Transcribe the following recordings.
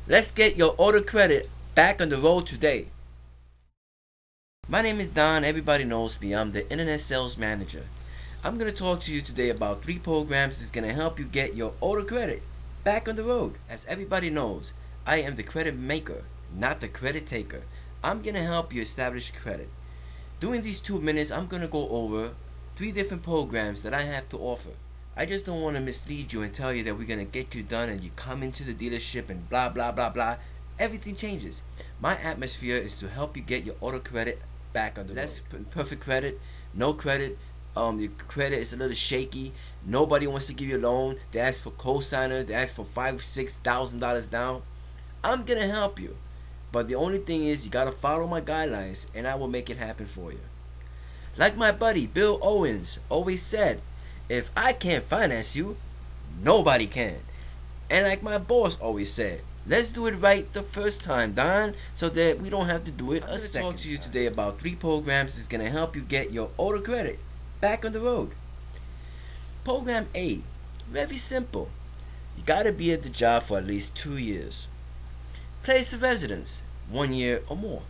Let's get your auto credit back on the road today. My name is Don. Everybody knows me. I'm the Internet Sales Manager. I'm going to talk to you today about 3 programs that's going to help you get your auto credit back on the road. As everybody knows, I am the credit maker, not the credit taker. I'm going to help you establish credit. During these 2 minutes, I'm going to go over 3 different programs that I have to offer. I just don't want to mislead you and tell you that we're going to get you done and you come into the dealership and blah blah blah blah. Everything changes. My atmosphere is to help you get your auto credit back on the road. That's perfect credit, no credit. Your credit is a little shaky. Nobody wants to give you a loan. They ask for co-signers. They ask for $5,000-$6,000 down. I'm gonna help you, but the only thing is you gotta follow my guidelines, and I will make it happen for you. Like my buddy Bill Owens always said, if I can't finance you, nobody can. And like my boss always said, let's do it right the first time, Don, so that we don't have to do it a second time. I'm going to talk to you today about 3 programs that's going to help you get your auto credit back on the road. Program A, very simple. You got to be at the job for at least 2 years. Place of residence, 1 year or more.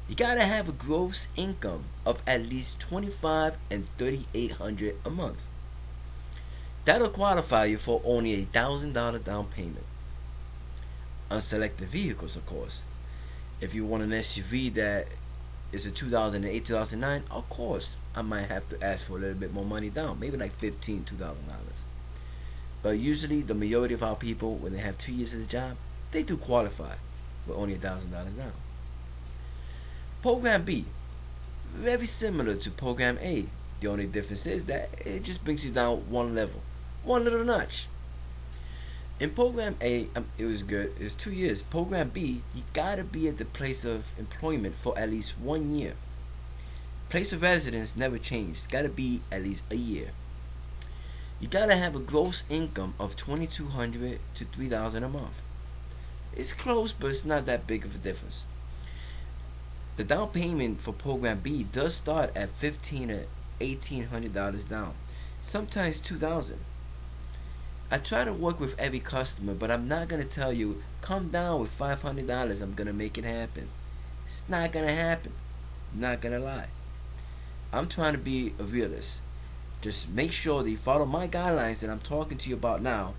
You got to have a gross income of at least $2,500 and $3,800 a month. That'll qualify you for only a $1,000 down payment. On selected vehicles, of course. If you want an SUV that is a 2008, 2009, of course, I might have to ask for a little bit more money down, maybe like $15,000, $2,000. But usually, the majority of our people, when they have 2 years of the job, they do qualify with only $1,000 down. Program B, very similar to Program A. The only difference is that it just brings you down one level, one little notch. In Program A, it was good. It was 2 years. Program B, you gotta be at the place of employment for at least 1 year. Place of residence never changed. It's gotta be at least a year. You gotta have a gross income of $2,200 to $3,000 a month. It's close, but it's not that big of a difference. The down payment for Program B does start at $1,500 or $1,800 down, sometimes $2,000. I try to work with every customer, but I'm not gonna tell you come down with $500. I'm gonna make it happen. It's not gonna happen. I'm not gonna lie. I'm trying to be a realist. Just make sure that you follow my guidelines that I'm talking to you about now,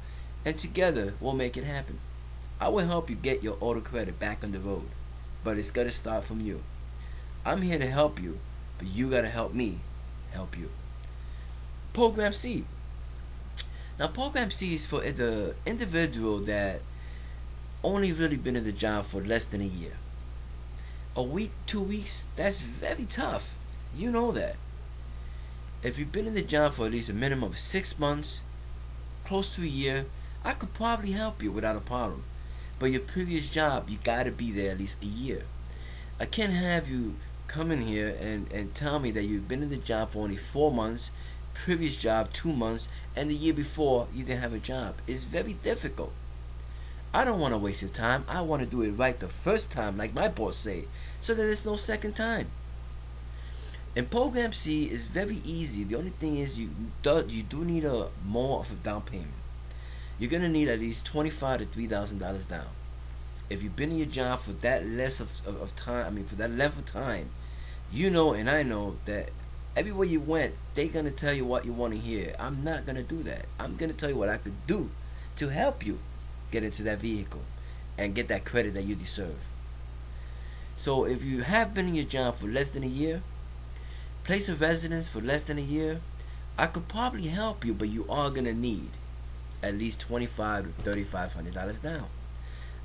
and together we'll make it happen. I will help you get your auto credit back on the road, but it's gotta start from you. I'm here to help you, but you gotta help me help you. Program C. Now, Program C is for the individual that only really been in the job for less than a year. A week, 2 weeks, that's very tough. You know that. If you've been in the job for at least a minimum of 6 months, close to a year, I could probably help you without a problem. But your previous job, you gotta be there at least a year. I can't have you come in here and tell me that you've been in the job for only 4 months, previous job 2 months, and the year before you didn't have a job. It's very difficult. I don't want to waste your time. I want to do it right the first time, like my boss say, so that there's no second time. And Program C is very easy. The only thing is you do need a more of a down payment. You're gonna need at least $2,500 to $3,000 down. If you've been in your job for that less of time, for that length of time, you know and I know that everywhere you went, they're gonna tell you what you want to hear. I'm not gonna do that. I'm gonna tell you what I could do to help you get into that vehicle and get that credit that you deserve. So if you have been in your job for less than a year, place of residence for less than a year, I could probably help you, but you are gonna need at least $2,500 to $3,500 down.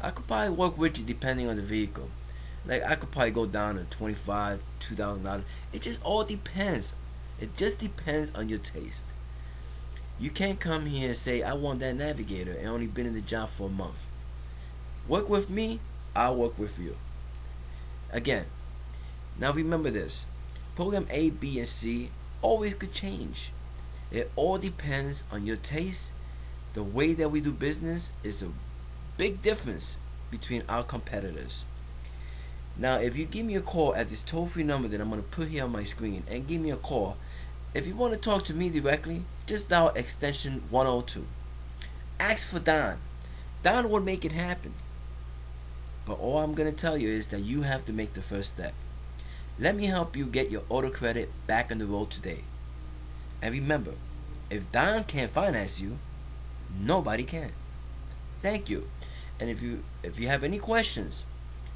I could probably work with you depending on the vehicle. Like I could probably go down to $2,500, $2,000. It just all depends. It just depends on your taste. You can't come here and say I want that Navigator and only been in the job for a month. Work with me, I'll work with you. Again, now remember this. Program A, B, and C always could change. It all depends on your taste. The way that we do business is a big difference between our competitors. Now, if you give me a call at this toll-free number that I'm going to put here on my screen and give me a call, if you want to talk to me directly, just dial extension 102. Ask for Don. Don will make it happen. But all I'm gonna tell you is that you have to make the first step. Let me help you get your auto credit back on the road today. And remember, if Don can't finance you, nobody can. Thank you. And if you have any questions,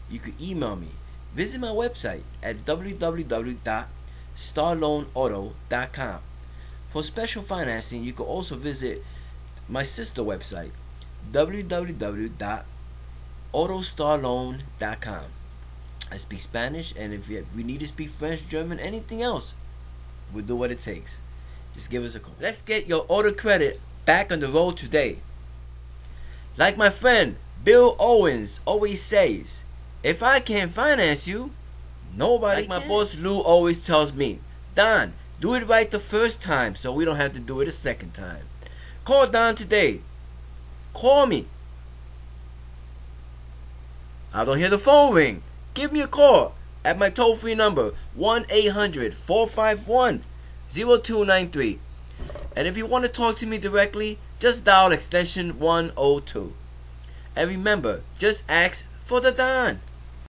you could email me. Visit my website at www.starloanauto.com. For special financing, you could also visit my sister website, www.autostarloan.com. I speak Spanish, and if we need to speak French, German, anything else, we'll do what it takes. Just give us a call. Let's get your auto credit back on the road today. Like my friend Bill Owens always says, if I can't finance you, nobody can. Like my boss Lou always tells me, Don, do it right the first time so we don't have to do it a second time. Call Don today. Call me. I don't hear the phone ring. Give me a call at my toll-free number, 1-800-451-0293. And if you want to talk to me directly, just dial extension 102. And remember, just ask for the Don.